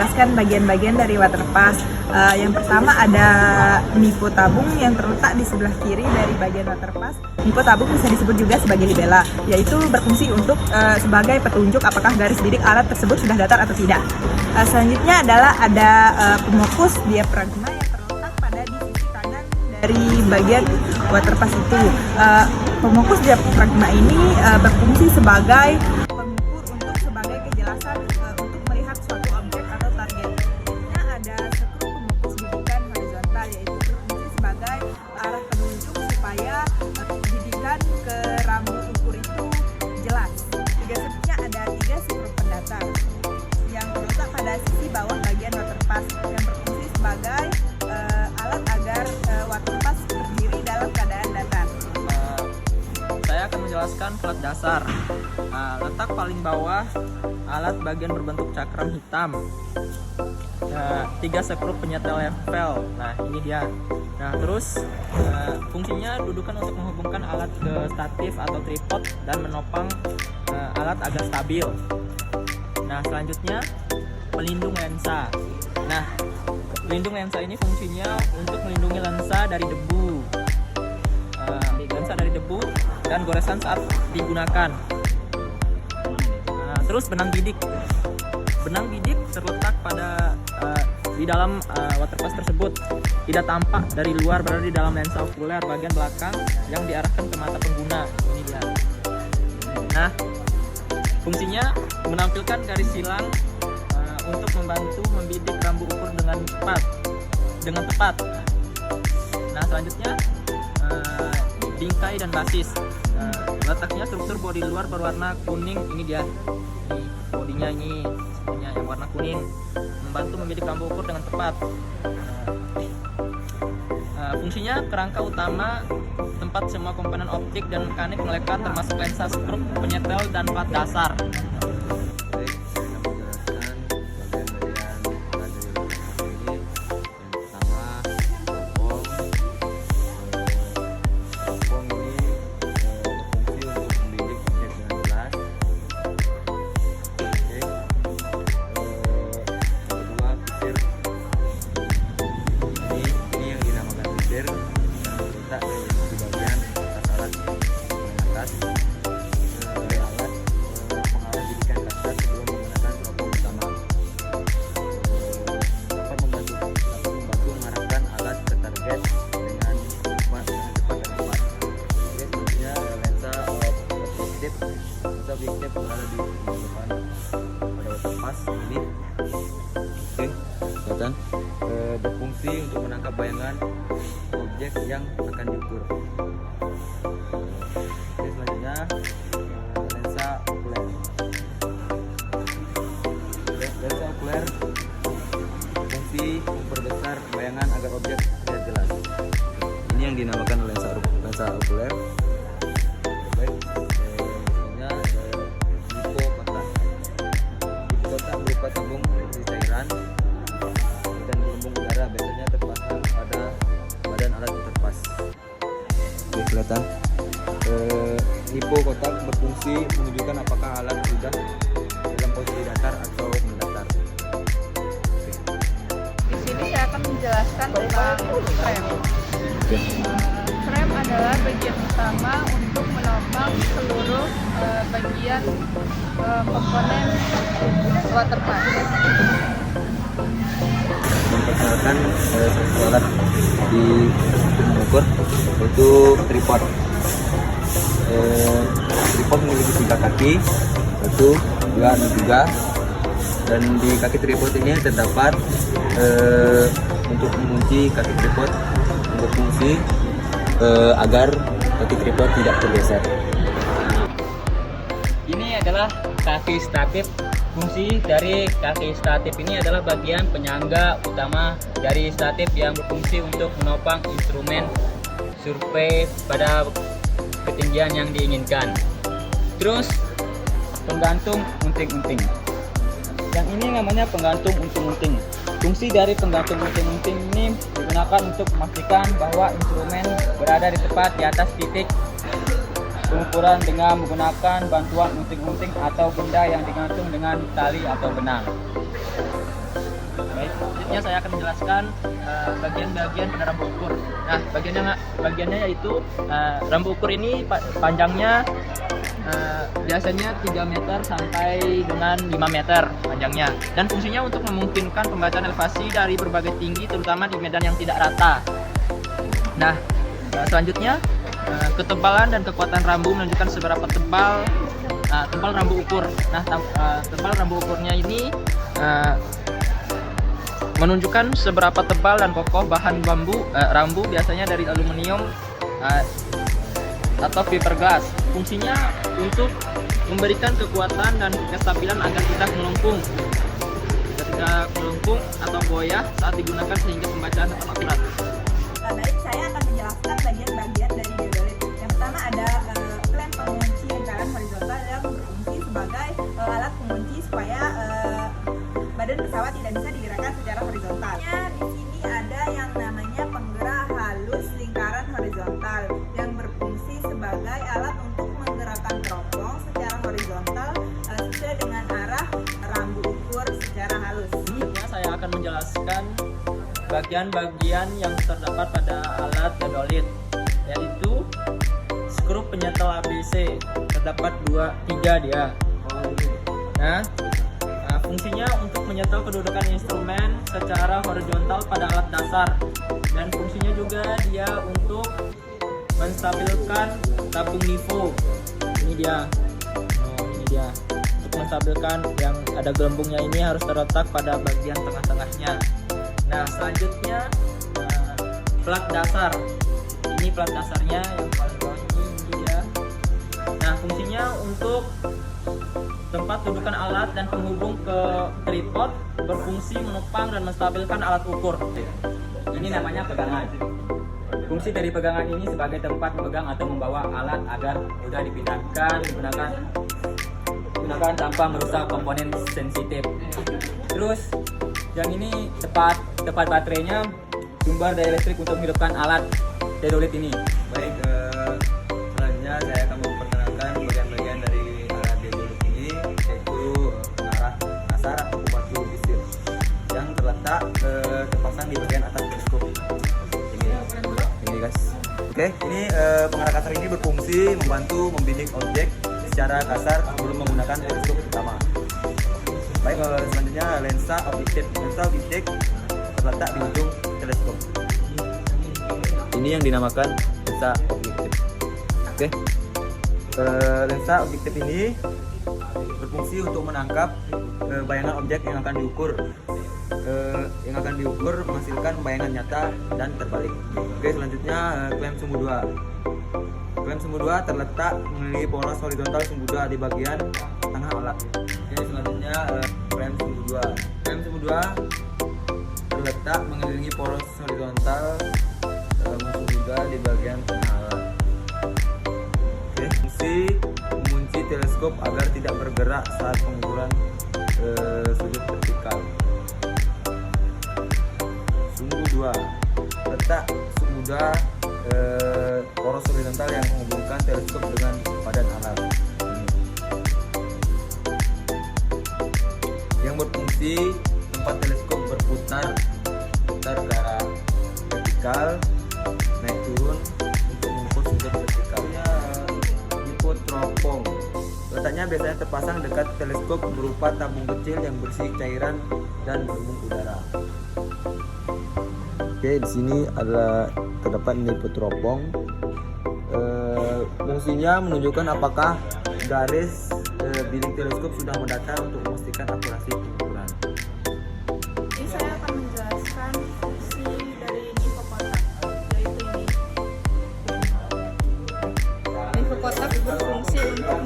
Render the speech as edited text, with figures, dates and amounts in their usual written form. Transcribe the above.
menjelaskan bagian-bagian dari waterpass. Yang pertama ada nipo tabung yang terletak di sebelah kiri dari bagian waterpass. Nipo tabung bisa disebut juga sebagai libela, yaitu berfungsi untuk sebagai petunjuk apakah garis bidik alat tersebut sudah datar atau tidak. Selanjutnya adalah ada pemokus diafragma yang terletak pada di sisi kanan dari bagian waterpass itu. Pemokus diafragma ini berfungsi sebagai pengukur untuk sebagai kejelasan untuk melihat suatu objek atau target. Ada skru pemokus bidikan horizontal, yaitu berfungsi sebagai arah penunjuk supaya bidikan ke rambu ukur itu jelas. Selanjutnya ada 3 skru pendatar yang terletak pada sisi bawah bagian waterpass yang berfungsi sebagai alat agar waterpass berdiri dalam keadaan datar. Saya akan menjelaskan plat dasar. Letak paling bawah alat bagian berbentuk cakram hitam. 3 skru penyetel level. Nah, ini dia. Nah, terus fungsinya dudukan untuk menghubungkan alat ke statif atau tripod dan menopang alat agar stabil. Nah, selanjutnya pelindung lensa. Nah, pelindung lensa ini fungsinya untuk melindungi lensa dari debu. Lensa dari debu dan goresan saat digunakan. Terus benang bidik. Benang bidik terletak pada di dalam waterpass tersebut, tidak tampak dari luar, berada di dalam lensa okuler bagian belakang yang diarahkan ke mata pengguna. Ini dia. Nah, fungsinya menampilkan garis silang untuk membantu membidik rambu ukur dengan tepat. Nah, selanjutnya bingkai dan basis. Letaknya struktur bodi luar berwarna kuning. Ini dia. Ini bodinya ini sebenarnya yang warna kuning, membantu membidik rambu ukur dengan tepat. Fungsinya kerangka utama tempat semua komponen optik dan mekanik melekat termasuk lensa, skru, penyetel, dan plat dasar. Objektif berada di depan pada waterpass ini. Oke, kelihatan. Berfungsi untuk menangkap bayangan objek yang akan diukur. Oke, selanjutnya lensa okuler. Lensa okuler fungsi memperbesar bayangan agar objek terlihat jelas. Ini yang dinamakan lensa okuler. Baik. Tabung berisi cairan dan gelembung udara biasanya terpasang pada badan alat waterpass. Oke, kelihatan. Nipo kotak berfungsi menunjukkan apakah alat sudah dalam posisi datar atau mendatar. Di sini saya akan menjelaskan tentang frame. Frame adalah bagian utama untuk menopang seluruh bagian komponen waterpass. Memperkenalkan satu alat di mengukur, yaitu tripod. Tripod memiliki 3 kaki, 1, 2, dan 3. Dan di kaki tripod ini terdapat untuk mengunci kaki tripod, berfungsi agar kaki tripod tidak tergeser. Ini adalah kaki statif. Fungsi dari kaki statif ini adalah bagian penyangga utama dari statif yang berfungsi untuk menopang instrumen survei pada ketinggian yang diinginkan. Terus penggantung unting-unting. Yang ini namanya penggantung unting-unting. Fungsi dari penggantung unting-unting ini digunakan untuk memastikan bahwa instrumen berada di tepat di atas titik pengukuran dengan menggunakan bantuan unting-unting atau benda yang digantung dengan tali atau benang. Selanjutnya saya akan menjelaskan bagian-bagian pada rambu ukur. Nah, bagiannya yaitu rambu ukur ini panjangnya biasanya 3 meter sampai dengan 5 meter panjangnya, dan fungsinya untuk memungkinkan pembacaan elevasi dari berbagai tinggi, terutama di medan yang tidak rata. Nah, selanjutnya ketebalan dan kekuatan rambu menunjukkan seberapa tebal rambu ukur. Nah, tebal rambu ukurnya ini menunjukkan seberapa tebal dan kokoh bahan rambu biasanya dari aluminium atau fiberglass. Fungsinya untuk memberikan kekuatan dan kestabilan agar tidak melengkung atau goyah saat digunakan, sehingga pembacaan tetap akurat. Baik, saya akan menjelaskan bagian-bagian dari deodorit. Yang pertama ada klem pengunci lingkaran horizontal yang berfungsi sebagai alat pengunci supaya badan pesawat tidak bisa digerakkan secara horizontal. Di sini ada yang namanya penggerak halus lingkaran horizontal yang berfungsi sebagai alat untuk menggerakkan teropong secara horizontal sesuai dengan arah rambu ukur secara halus. Selanjutnya saya akan menjelaskan bagian-bagian yang terdapat pada alat deodorit, yaitu skrup penyetel ABC. Terdapat 3 dia. Nah, fungsinya untuk menyetel kedudukan instrumen secara horizontal pada alat dasar, dan fungsinya juga dia untuk menstabilkan tabung LIFO. Ini dia. Untuk menstabilkan yang ada gelembungnya ini harus terletak pada bagian tengah-tengahnya. Nah, selanjutnya plat dasar. Ini plat dasarnya yang paling bawah ini dia. Nah, fungsinya untuk tempat dudukan alat dan penghubung ke tripod, berfungsi menopang dan menstabilkan alat ukur. Ini namanya pegangan. Fungsi dari pegangan ini sebagai tempat memegang atau membawa alat agar mudah digunakan tanpa merusak komponen sensitif. Terus yang ini tepat baterainya, sumber daya listrik untuk menghidupkan alat deodorit ini. Baik, selanjutnya saya akan memperkenalkan bagian-bagian dari alat deodorit ini, yaitu pengarah kasar atau pembantu bisir yang terletak terpasang di bagian atas teleskop. Ini guys. Oke, ini pengarah kasar ini berfungsi membantu membidik objek secara kasar sebelum menggunakan teleskop utama. Baik, selanjutnya lensa objektif. Lensa objektif terletak di ujung teleskop. Ini yang dinamakan lensa objektif. Oke. Lensa objektif ini berfungsi untuk menangkap bayangan objek yang akan diukur menghasilkan bayangan nyata dan terbalik. Oke, selanjutnya klem sumbu 2. Klem sumbu 2 terletak mengelilingi poros horizontal sumbu 2 di bagian tengah alat. Oke, selanjutnya klem sumbu 2. Klem sumbu 2 terletak mengelilingi poros horizontal sumbu 2 di bagian tengah alat. Oke, fungsi mengunci teleskop agar tidak bergerak saat pengukuran sudut vertikal. Sumbu 2 letak sumbu 2 poros horizontal yang menghubungkan teleskop dengan badan alat. Yang berfungsi tempat teleskop berputar ke arah vertikal, naik turun untuk mengukur sudut vertikalnya. Hipotropong letaknya biasanya terpasang dekat teleskop berupa tabung kecil yang berisi cairan dan gelembung udara. Oke, di sini terdapat hipotropong. Fungsinya menunjukkan apakah garis bilik teleskop sudah mendatar untuk memastikan akurasi pengukuran. Ini saya akan menjelaskan fungsi dari nifo kotak, yaitu ini. Nifo kotak berfungsi untuk